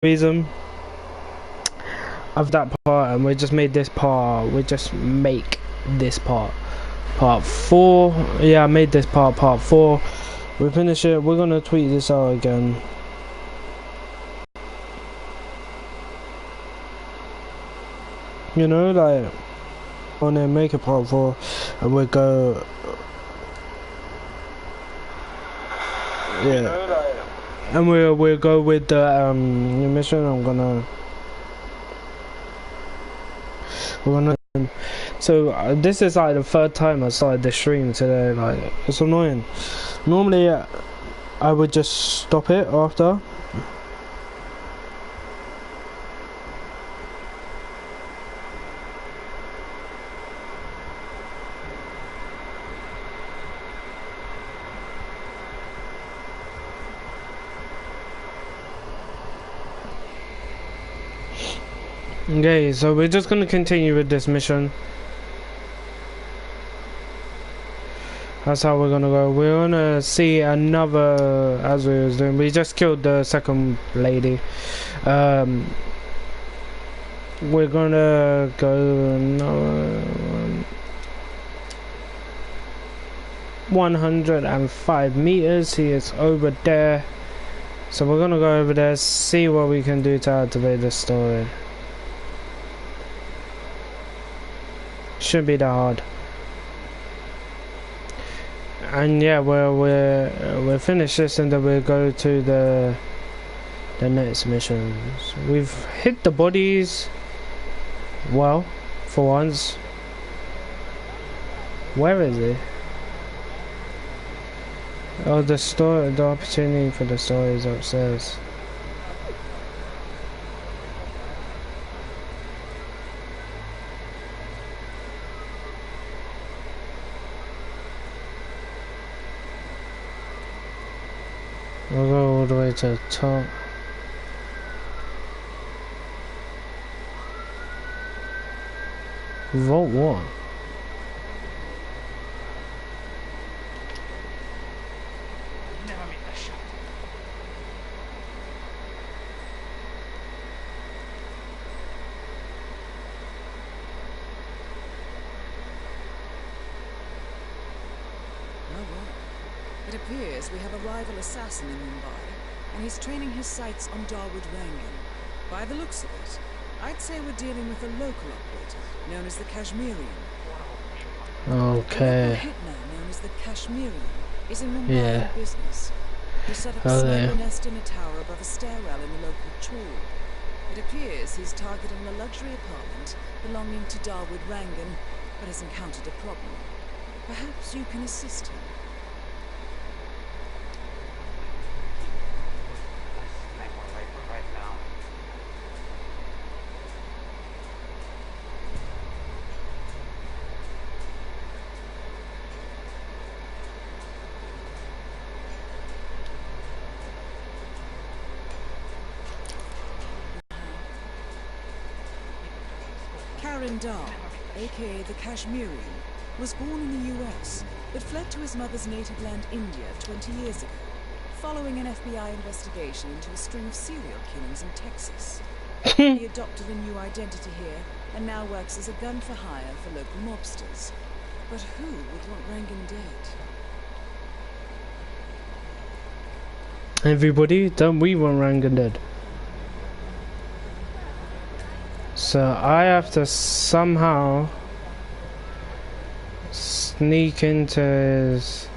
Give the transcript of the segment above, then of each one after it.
reason of that part, and we just made this part. We just make this part 4. Yeah, I made this part 4. We finish it. We're gonna tweet this out again. You know, like on there, make a part 4, and we go. Yeah. And we'll go with the new mission. We're gonna. So this is like the 3rd time I started the stream today. Like, it's annoying. Normally I would just stop it after. Okay, so we're just gonna continue with this mission. That's how we're gonna go. We're gonna see another, as we was doing. We just killed the 2nd lady. We're gonna go another 105 meters. He is over there. So we're gonna go over there, see what we can do to activate the story. Shouldn't be that hard. And yeah, we'll finish this, and then we'll go to the next missions. We've hit the bodies well, for once. Where is it? Oh, the opportunity for the story is upstairs. We'll go all the way to the top. Vault 1. It appears we have a rival assassin in Mumbai, and he's training his sights on Dawood Rangan. By the looks of it, I'd say we're dealing with a local operator, known as the Kashmirian. Okay. A hitman known as the Kashmirian is in Mumbai on business. He set up a sniper nest in a tower above a stairwell in the local chawl. It appears he's targeting a luxury apartment belonging to Dawood Rangan, but has encountered a problem. Perhaps you can assist him. Dar, aka the Kashmirian, was born in the US, but fled to his mother's native land, India, 20 years ago, following an FBI investigation into a string of serial killings in Texas. He adopted a new identity here, and now works as a gun for hire for local mobsters. But who would want Rangan dead? Everybody, don't we want Rangan dead? So I have to somehow sneak into his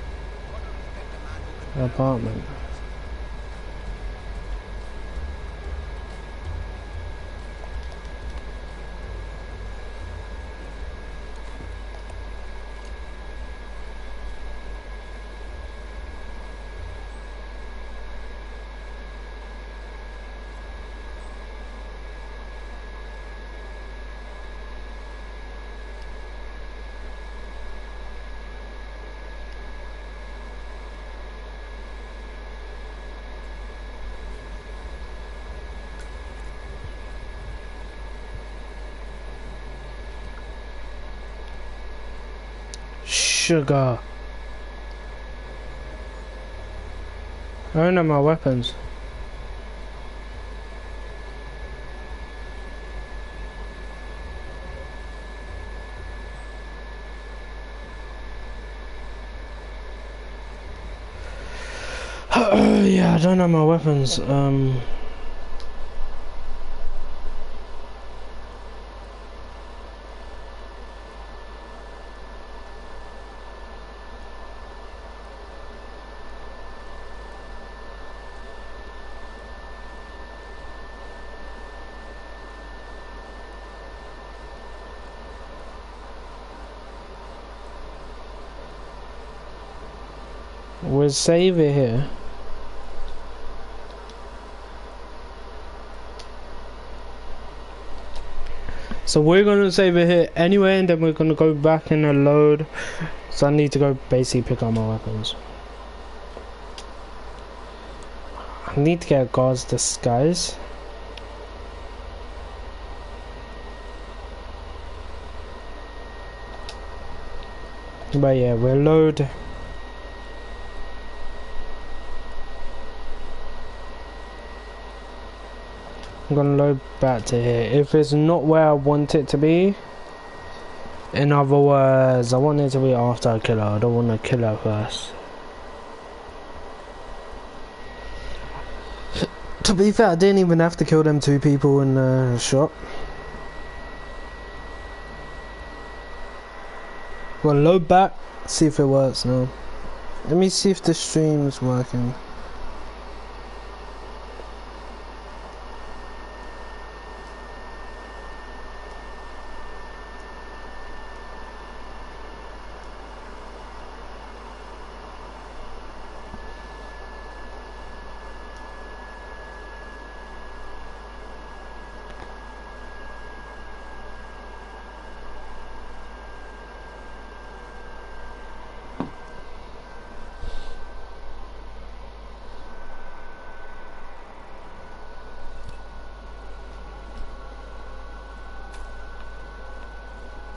apartment. Sugar. I don't know my weapons. Yeah, I don't have my weapons. We'll save it here. So we're gonna save it here anyway, and then we're gonna go back in a load. So I need to go basically pick up my weapons. I need to get a guard's disguise. But yeah, we'll load. I'm gonna load back to here. If it's not where I want it to be, in other words, I want it to be after I kill her. I don't want to kill her first. To be fair, I didn't even have to kill them 2 people in the shop. Well, load back, see if it works now. Let me see if the stream's working.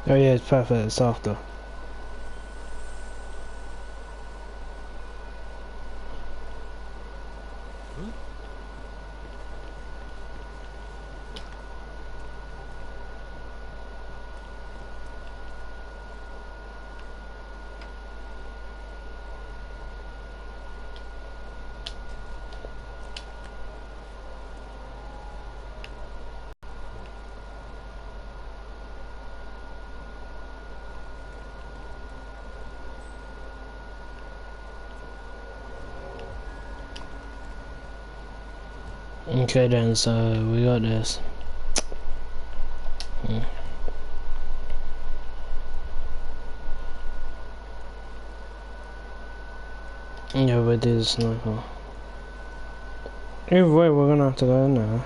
Oh yeah, it's perfect, it's after. Okay then, so we got this. Yeah, we did a sniper. Either way, we're gonna have to go in there.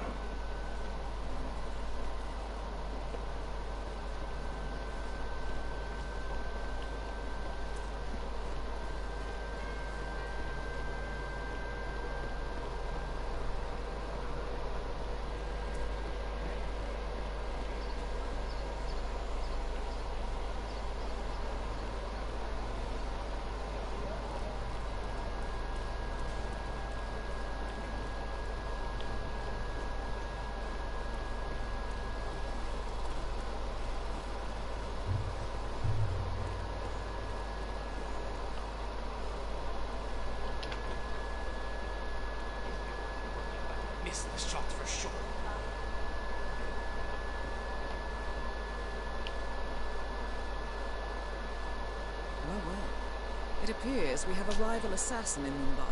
It appears we have a rival assassin in Mumbai,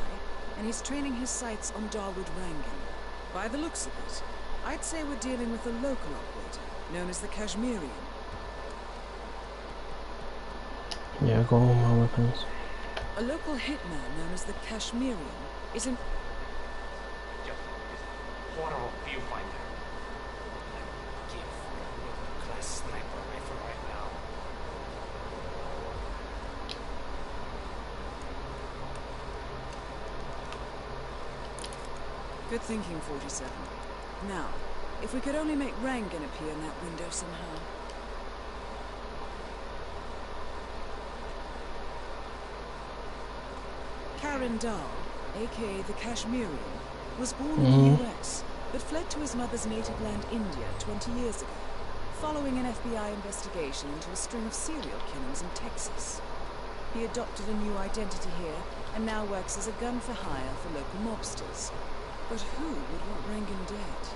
and he's training his sights on Dawood Rangan. By the looks of it, I'd say we're dealing with a local operator, known as the Kashmirian. Yeah, I got all my weapons. A local hitman known as the Kashmirian is in... Horrible viewfinder. Give a class sniper rifle right now. Good thinking, 47. Now, if we could only make Rangan appear in that window somehow. Karan Dal, aka the Kashmirian, was born in the US, but fled to his mother's native land, India, 20 years ago, following an FBI investigation into a string of serial killings in Texas. He adopted a new identity here and now works as a gun for hire for local mobsters. But who would want Rangan dead?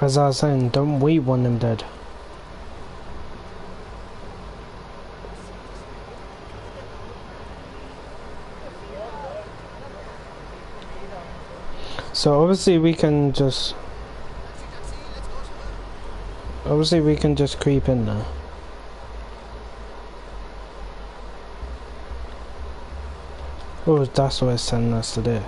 As I was saying, don't we want him dead? So obviously we can just creep in there. Oh, that's what it's telling us to do.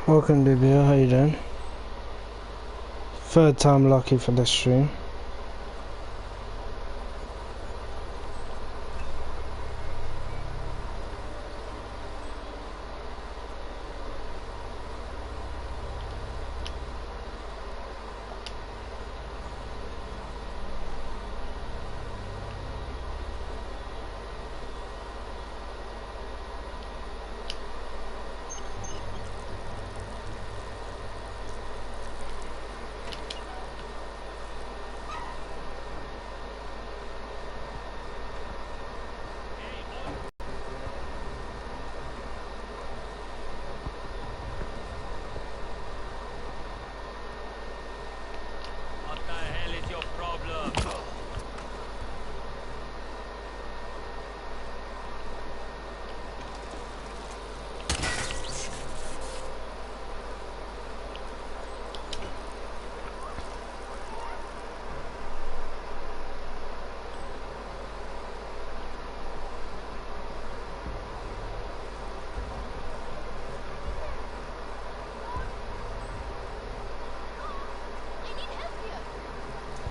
Welcome Libya, how you doing? Third time lucky for this stream.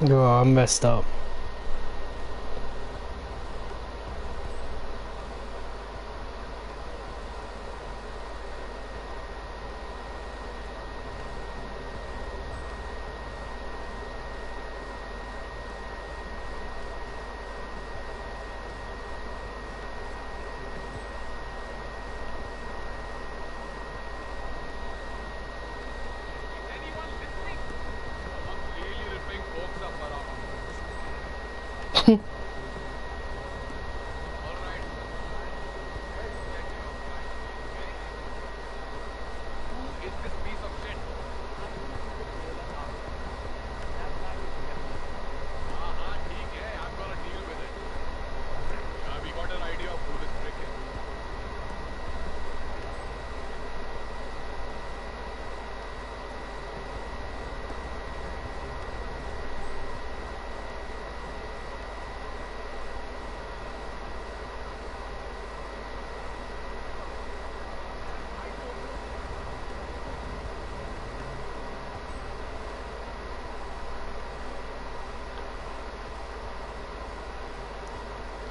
Oh, I messed up.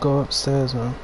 Go upstairs, man.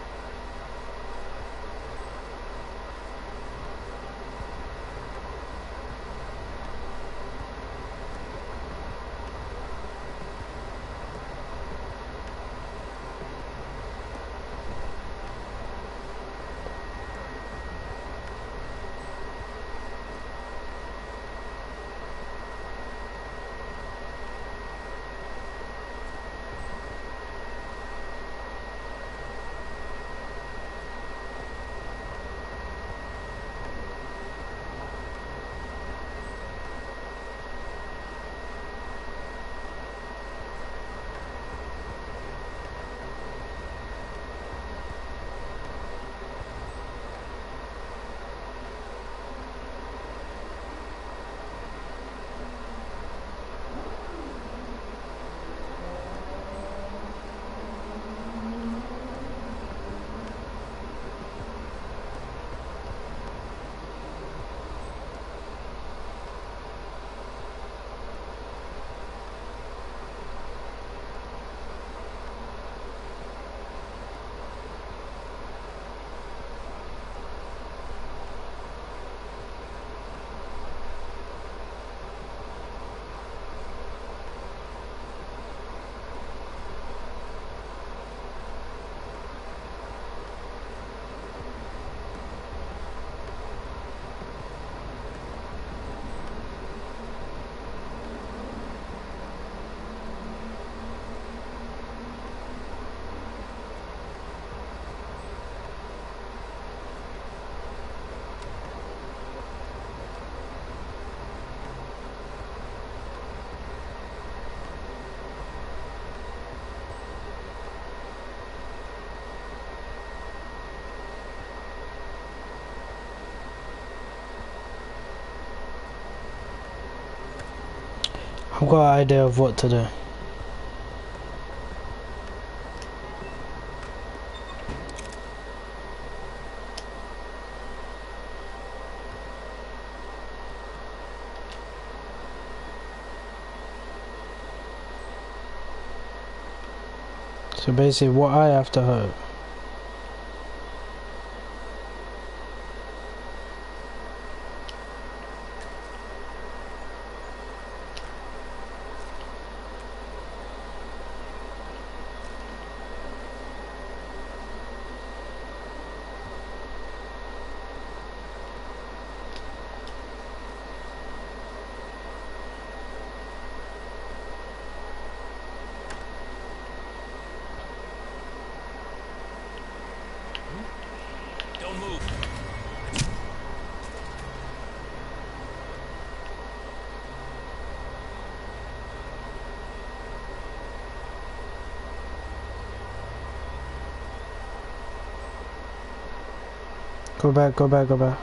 I've got an idea of what to do. So basically what I have to hope. Don't move. Go back, go back, go back.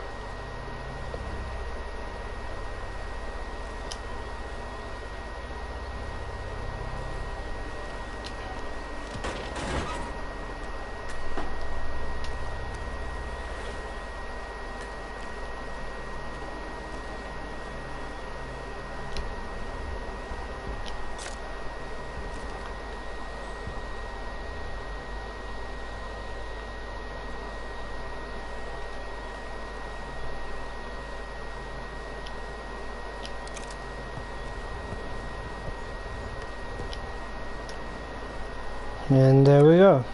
And there we go.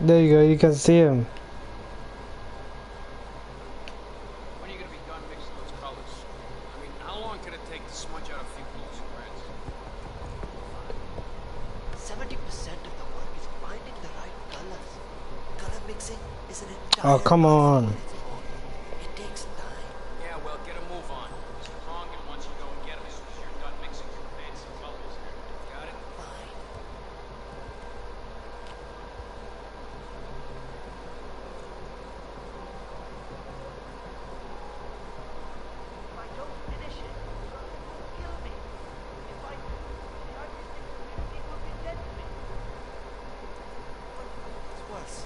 There you go, you can see him. When are you gonna be done mixing those colors? I mean, how long could it take to smudge out a few blues and reds? 70% of the work is finding the right colors. Color mixing is an entire Oh, come on. art form on its own. It takes time. Yeah, well, get a move on. Mr. Tongan wants you to go and get him as soon as you're done mixing your fancy colors. Got it? Fine. If I don't finish it, it will kill me. If I do, the artistic community will be dead to me. But it's worse.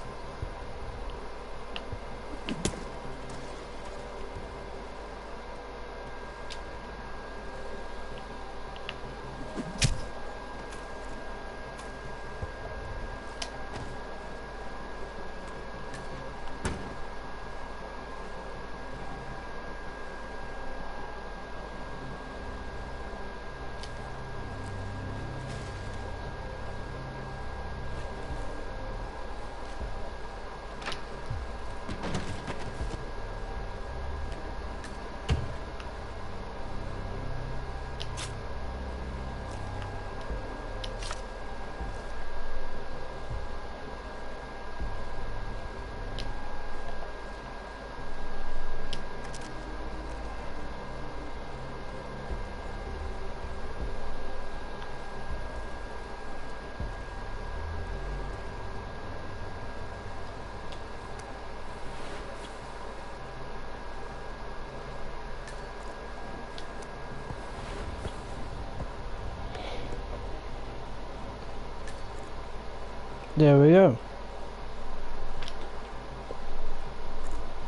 There we go.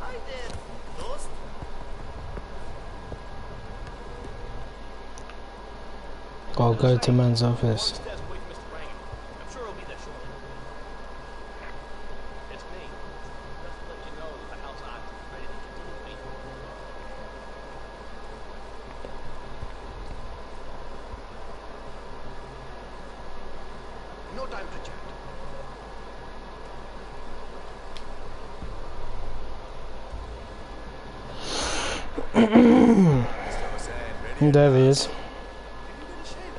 Hi there, Dost. I'll go to man's office. Upstairs and wait for Mr. Rangan. I'm sure he'll be there shortly. It's me. Just to let you know that the house act is ready to deal with me. No time to chat. There he is. Did you get a shave?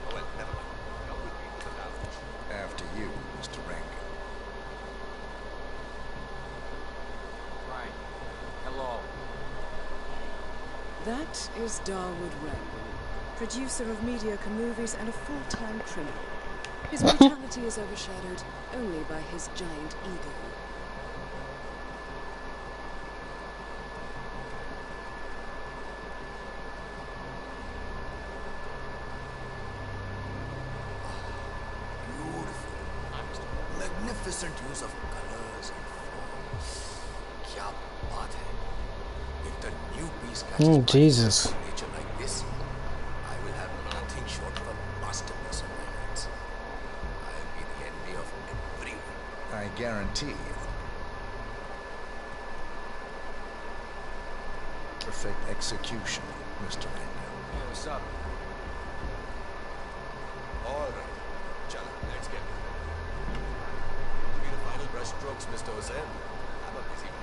Oh, well, never mind. Come with me to the lounge. After you, Mr. Rankin. Right. Hello. That is Darwood Rangan, producer of mediocre movies and a full-time criminal. His brutality is overshadowed only by his giant ego. Beautiful. Magnificent use of colors and forms. Kya baat hai. If the new piece catches Oh, my Jesus. nature like this, I will have nothing short of a masterpiece on my hands. I'll be the envy of everyone. I guarantee you. Perfect execution, Mr. Rankin. Hey, what's up? All right. Chala, let's get it. Give me the final brush strokes, Mr. Hussain. I'm a busy man.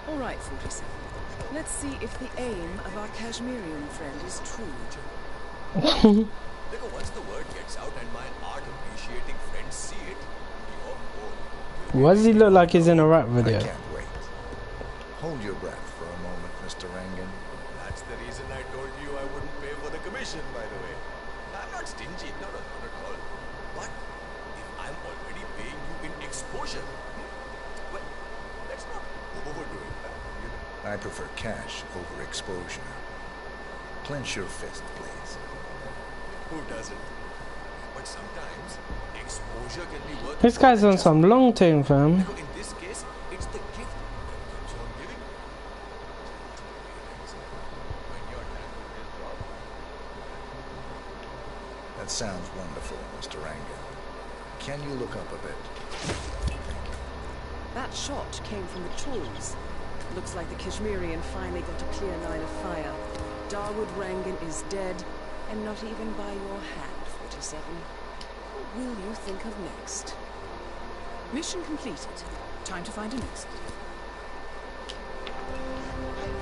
All right, 47. Let's see if the aim of our Kashmirian friend is true. Look, once the word gets out and my art appreciating friends see it, your whole Why does he look like he's in a rap video? I can't wait. Hold your breath for a moment, Mr. Rangan. That's the reason I told you I wouldn't pay for the commission, by the way. I'm not stingy, not at all. But if I'm already paying you in exposure, well, let's not overdo it. You know. I prefer cash over exposure. Clench your fist, please. Who doesn't? But sometimes exposure can be worth. This guy's on some long team, fam. So in this case, it's the gift that keeps on giving. When you're done with this job. That sounds wonderful, Mr. Rangan. Can you look up a bit? That shot came from the tools. Looks like the Kashmirian finally got a clear line of fire. Darwood Rangan is dead, and not even by your hand, 47. What will you think of next? Mission completed. Time to find an exit.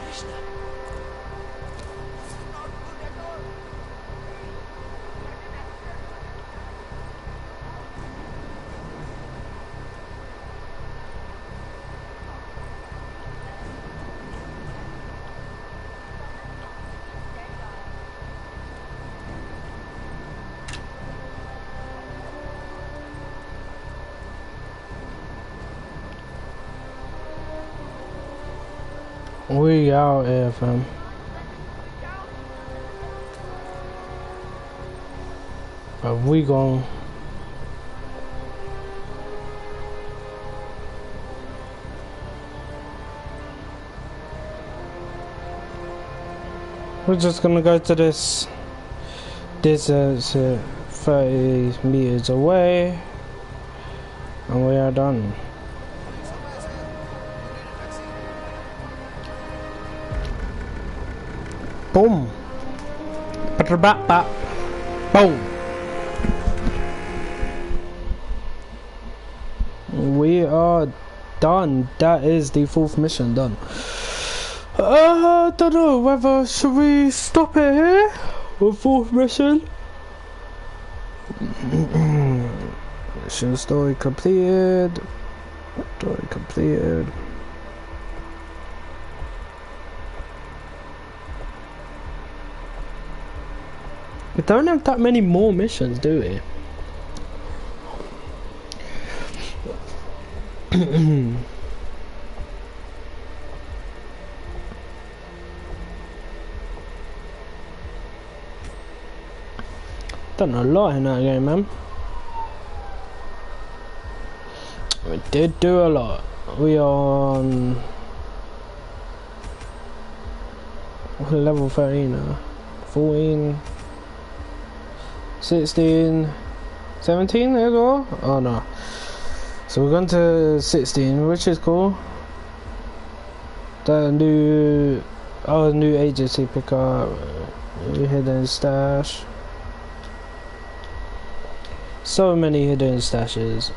Krishna. Not good at all. We out here, fam. But we gon' we're just gonna go to this desert 30 meters away, and we are done. Boom. Ba-da-ba-ba. Boom. We are done. That is the fourth mission done. I don't know whether should we stop it here with fourth mission. Mission story completed. Story completed. We don't have that many more missions, do we? Done a lot in that game, man. We did do a lot. We are on level 13 now. 14, 16, 17 as well? Oh no. So we're going to 16, which is cool. The new agency pickup, new hidden stash. So many hidden stashes.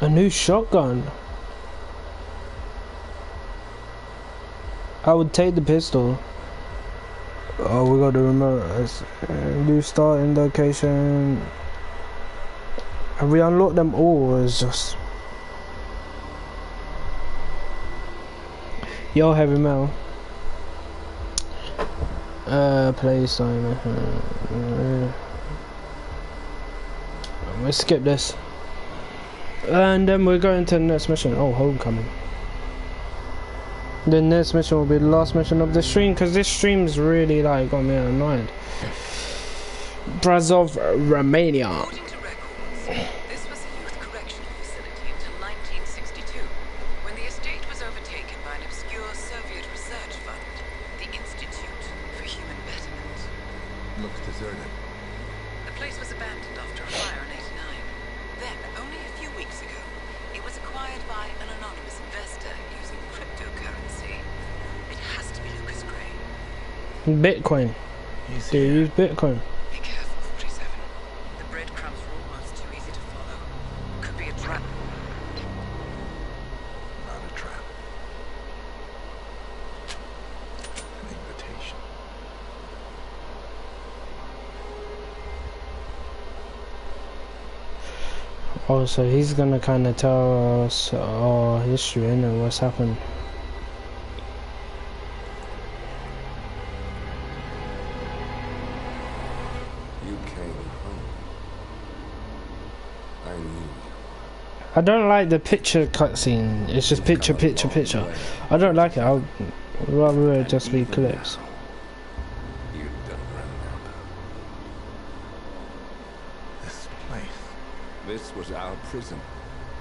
A new shotgun. I would take the pistol. Oh, we got to remember. New starting location. Have we unlocked them all? Or is just yo heavy metal. Place time. Let's skip this. And then we're going to the next mission. Oh, homecoming. The next mission will be the last mission of the stream, because this stream's really like got me annoyed. Brazov, Romania. According to records, this was a youth correctional facility until 1962, when the estate was overtaken by an obscure Soviet research fund, the Institute for Human Betterment. Looks deserted. The place was abandoned after a fire in '89. Then, only a few weeks ago, it was acquired by an anonymous investor using cryptocurrency. It has to be Lucas Gray. Bitcoin. Do you use Bitcoin? Be careful, 47. The breadcrumbs are almost too easy to follow. Could be a trap. Not a trap. An invitation. Oh, so he's gonna kind of tell us our history and what's happened. You came home. I knew you. I don't like the picture cutscene. It's just picture, picture, picture. I don't like it. I'd rather it just be clips. You don't remember. This place. This was our prison.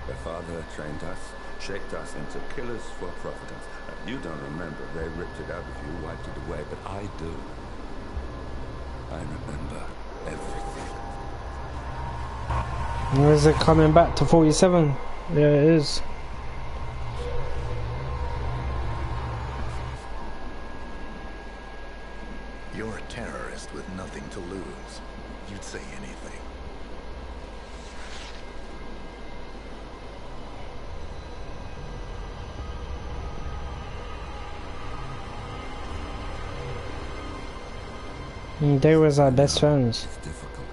The father trained us, shaped us into killers for profit. You don't remember. They ripped it out of you, wiped it away, but I do. I remember everything. Is it coming back to 47? Yeah, it is. You're a terrorist with nothing to lose. You'd say anything. They was our best friends. It's difficult.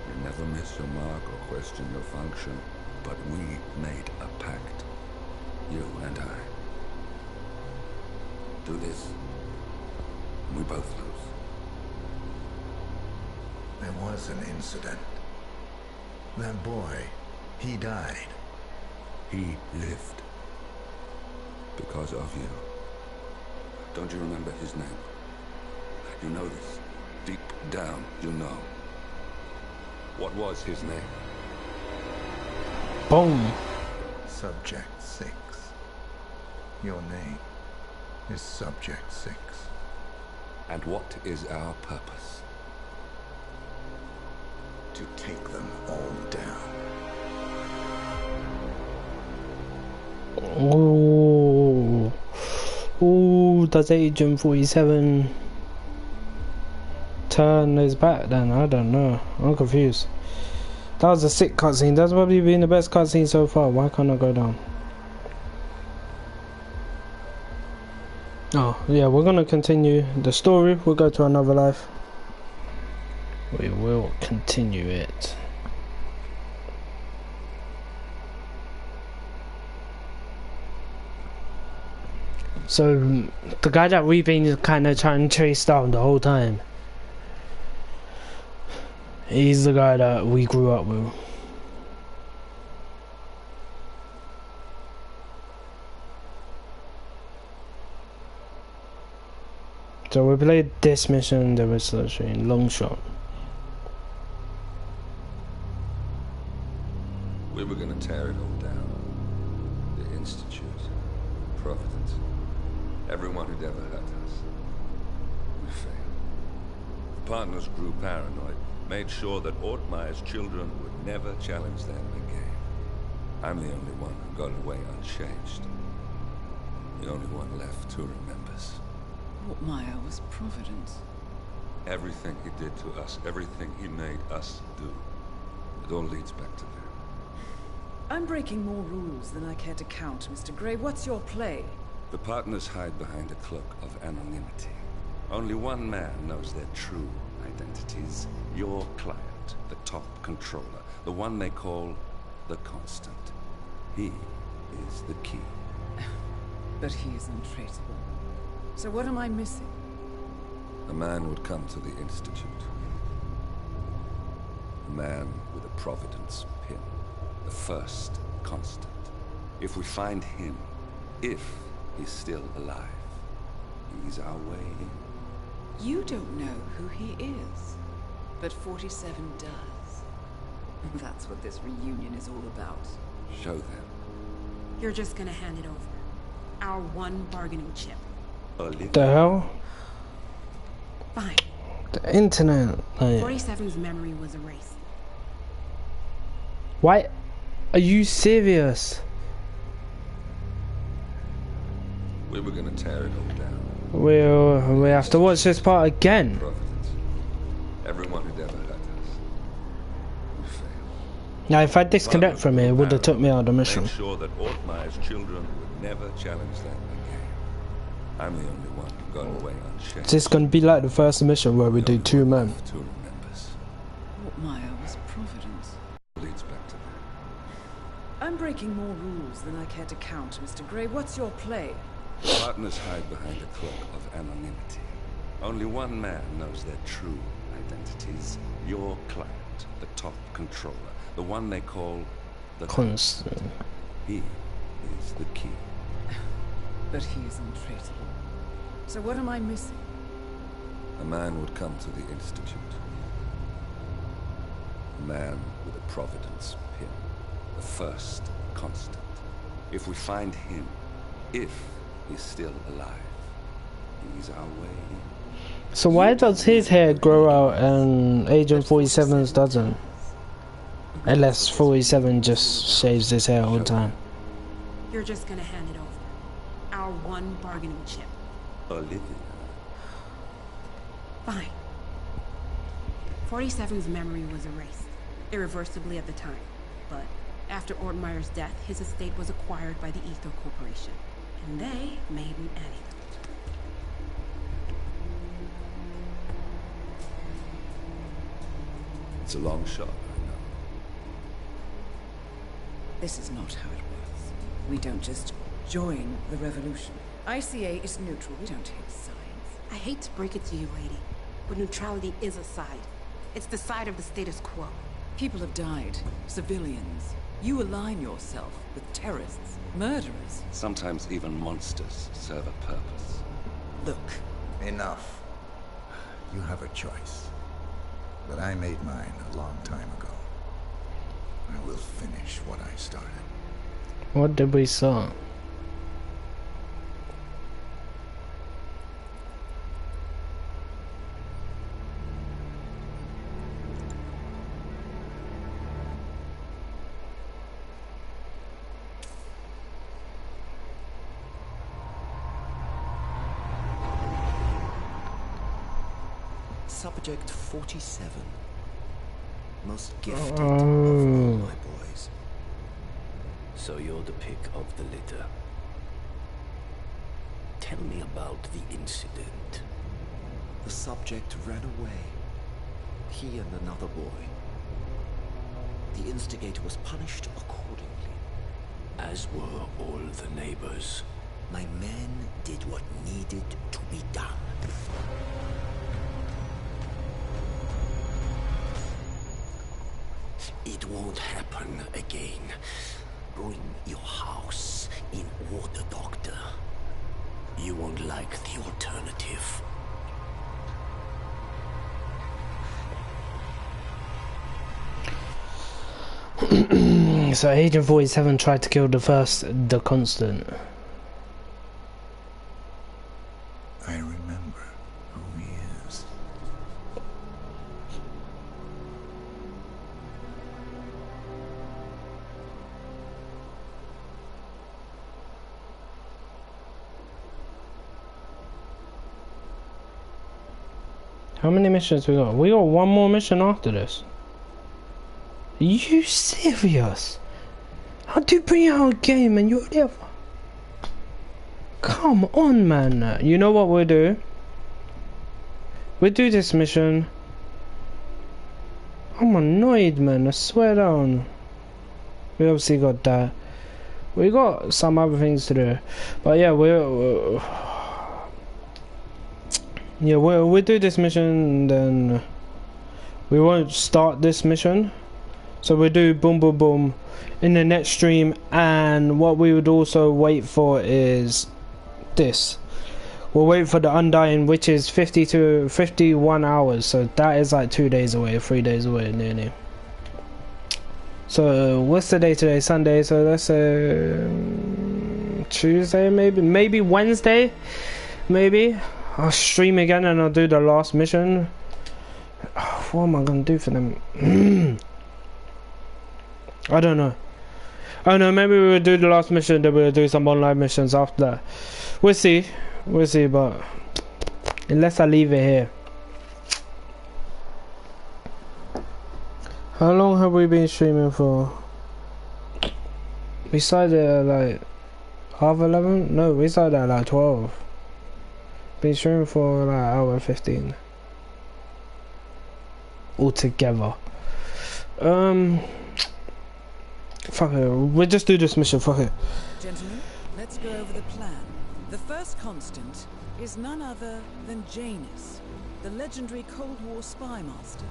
You never miss your mark or question your function, but we made a pact. You and I. Do this, and we both lose. There was an incident. That boy, he died. He lived. Because of you. Don't you remember his name? You know this. Deep down, you know. What was his name? Boom. Subject 6. Your name is Subject 6. And what is our purpose? To take them all down. Ooh. Ooh, does Agent 47 turn his back then? I don't know. I'm confused. That was a sick cutscene. That's probably been the best cutscene so far. Why can't I go down? Oh, yeah, we're gonna continue the story. We'll go to another life. We will continue it. So, the guy that we've been kind of trying to chase down the whole time, he's the guy that we grew up with. So we played this mission, the research in long shot. We were gonna tear it all down. The Institute, Providence, everyone who'd ever hurt us. We failed. The partners grew paranoid, made sure that Ortmeyer's children would never challenge them again. I'm the only one who got away unchanged. The only one left who remembers. Ortmeyer was Providence. Everything he did to us, everything he made us do, it all leads back to them. I'm breaking more rules than I care to count, Mr. Gray. What's your play? The partners hide behind a cloak of anonymity. Only one man knows their true identities. Your client, the top controller, the one they call the Constant. He is the key. But he is untraceable. So what am I missing? A man would come to the Institute. A man with a Providence pin. The first Constant. If we find him, if he's still alive, he's our way in. You don't know who he is, but 47 does. That's what this reunion is all about. Show them. You're just gonna hand it over. Our one bargaining chip. Olivia. The hell? Fine. The internet. Like, 47's memory was erased. why? Are you serious? We were gonna tear it all down. We have to watch this part again. Providence. Everyone who'd ever hurt us. We failed. Now, if I disconnect from it, it would have took me out of the mission. Make sure that Ortmeyer's children would never challenge them again. I'm the only one who got away unchanged. Is this gonna be like the first mission where we do two men? Who remembers? Ortmeyer was Providence. Leads back to them. I'm breaking more rules than I care to count, Mr. Gray. What's your play? Partners hide behind a cloak of anonymity. Only one man knows their true identities. Your client, the top controller, the one they call the Constant. He is the key. But he is untraceable. So what am I missing? A man would come to the Institute. A man with a Providence pin. The first Constant. If we find him, if he's still alive, he's our way in. So why does his hair grow out and Agent 47's doesn't? Unless 47 just shaves his hair all the time. You're just gonna hand it over. Our one bargaining chip. Olivia. Fine. 47's memory was erased, irreversibly at the time. But after Ortmeyer's death, his estate was acquired by the Ether Corporation. And they made an anecdote. It's a long shot, I know. This is not how it works. We don't just join the revolution. ICA is neutral. We don't take sides. I hate to break it to you, lady, but neutrality is a side. It's the side of the status quo. People have died. Civilians. You align yourself with terrorists, murderers. Sometimes even monsters serve a purpose. Look, Enough. You have a choice. But I made mine a long time ago. I will finish what I started. What did we saw? Subject 47. Most gifted of all my boys. So you're the pick of the litter. Tell me about the incident. The subject ran away. He and another boy. The instigator was punished accordingly. As were all the neighbors. My men did what needed to be done. It won't happen again. Bring your house in order, Doctor. You won't like the alternative. So Agent 47 tried to kill the Constant. I remember who he is. How many missions we got? We got one more mission after this. Are you serious? How do you bring out a game and you're there? Come on, man. You know what we'll do? We'll do this mission. I'm annoyed, man. I swear down. We obviously got that. We got some other things to do. But yeah, we'll do this mission, then we won't start this mission. So we'll do boom boom boom in the next stream, and what we would also wait for is this. We'll wait for the Undying, which is 50 to 51 hours, so that is like 2 days away, 3 days away nearly. So what's the day today? Sunday, so let's say Tuesday, maybe Wednesday, maybe I'll stream again and I'll do the last mission. What am I gonna do for them? I don't know. Maybe we'll do the last mission, then we'll do some online missions after that. We'll see, but unless I leave it here. How long have we been streaming for? We started at like 11:30? No, we started at like 12. Been streaming for like an hour 15. Altogether. Fuck it, we'll just do this mission, fuck it. Gentlemen, let's go over the plan. The first constant is none other than Janus, the legendary Cold War spy master.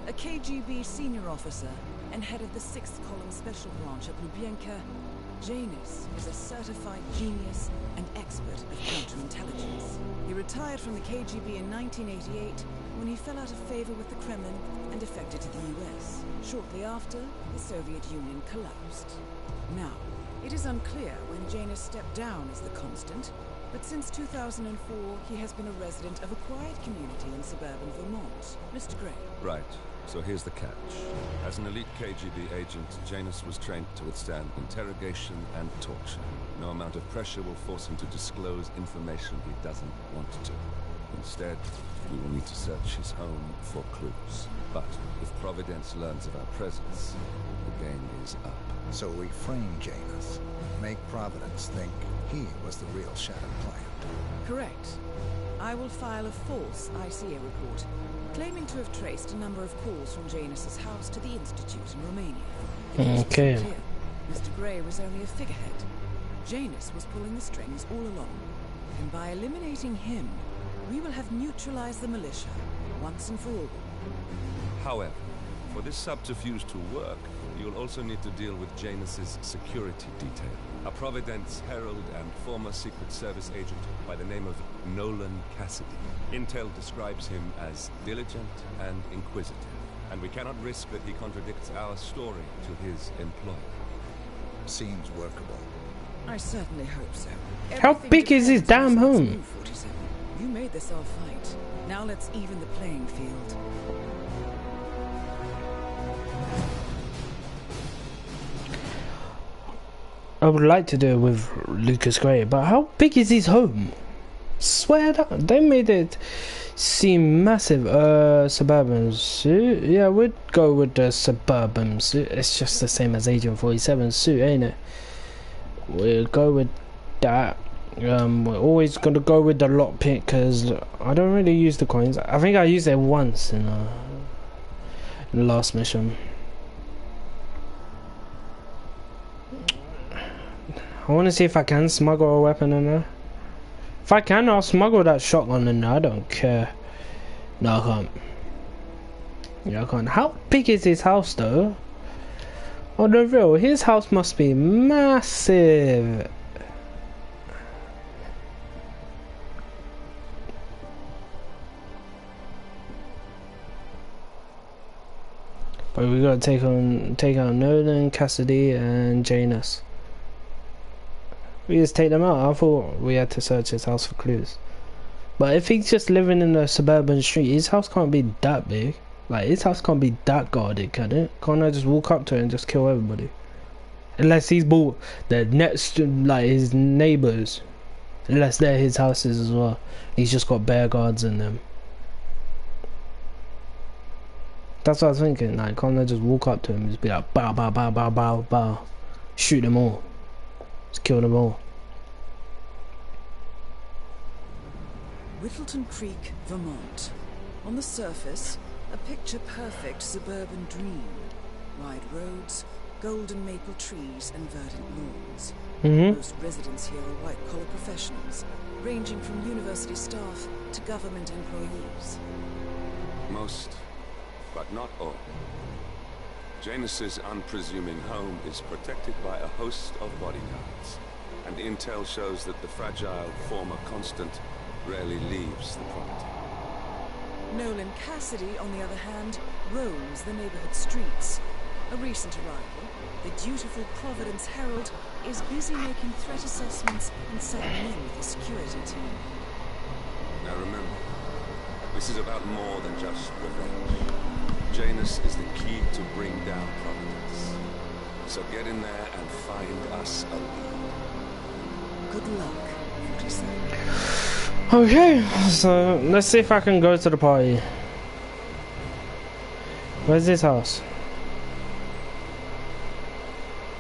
A KGB senior officer and head of the 6th Column Special Branch at Lubyanka, Janus is a certified genius and expert of counterintelligence. He retired from the KGB in 1988 when he fell out of favor with the Kremlin and defected to the US. Shortly after, the Soviet Union collapsed. Now, it is unclear when Janus stepped down as the constant, but since 2004, he has been a resident of a quiet community in suburban Vermont. Mr. Gray. Right. So here's the catch. As an elite KGB agent, Janus was trained to withstand interrogation and torture. No amount of pressure will force him to disclose information he doesn't want to. Instead, we will need to search his home for clues. But if Providence learns of our presence, the game is up. So we frame Janus, make Providence think he was the real Shattered Plant. Correct. I will file a false ICA report, claiming to have traced a number of calls from Janus's house to the Institute in Romania. Okay. Clear, Mr. Gray was only a figurehead. Janus was pulling the strings all along, and by eliminating him, we will have neutralized the militia once and for all. However, for this subterfuge to work, you'll also need to deal with Janus's security detail. A Providence herald and former Secret Service agent by the name of Nolan Cassidy. Intel describes him as diligent and inquisitive, and we cannot risk that he contradicts our story to his employer. Seems workable. I certainly hope so. How big is his damn home? 47. You made this our fight. Now let's even the playing field. I would like to do it with Lucas Gray, but how big is his home? Swear down, they made it seem massive. Suburban suit? Yeah, we'd go with the Suburban suit. It's just the same as Agent 47 suit, ain't it? We'll go with that. We're always gonna go with the lockpick because I don't really use the coins. I think I used it once in the last mission. I want to see if I can smuggle a weapon in there. If I can, I'll smuggle that shotgun in there. I don't care. No, I can't. Yeah, I can't. How big is his house, though? On the real, his house must be massive. But we gotta take out Nolan, Cassidy, and Janus. We just take them out. I thought we had to search his house for clues. But if he's just living in a suburban street, his house can't be that big. Like, his house can't be that guarded, can it? Can't I just walk up to it and just kill everybody? Unless he's bought the next, like, his neighbours. Unless they're his houses as well. He's just got bear guards in them. That's what I was thinking. Like, can't I just walk up to him and just be like, bow, bow, bow, bow, bow, bow. Shoot them all. Just kill them all. Whittleton Creek, Vermont. On the surface, a picture-perfect suburban dream. Wide roads, golden maple trees, and verdant lawns. Most residents here are white-collar professionals, ranging from university staff to government employees. Most, but not all. Janus's unpresuming home is protected by a host of bodyguards, and intel shows that the fragile former constant rarely leaves the property. Nolan Cassidy, on the other hand, roams the neighborhood streets. A recent arrival, the dutiful Providence Herald is busy making threat assessments and settling in with the security team. Now remember, this is about more than just revenge. Janus is the key to bring down Providence. So get in there and find us a lead. Good luck, 47. Okay, so let's see if I can go to the party. Where's this house?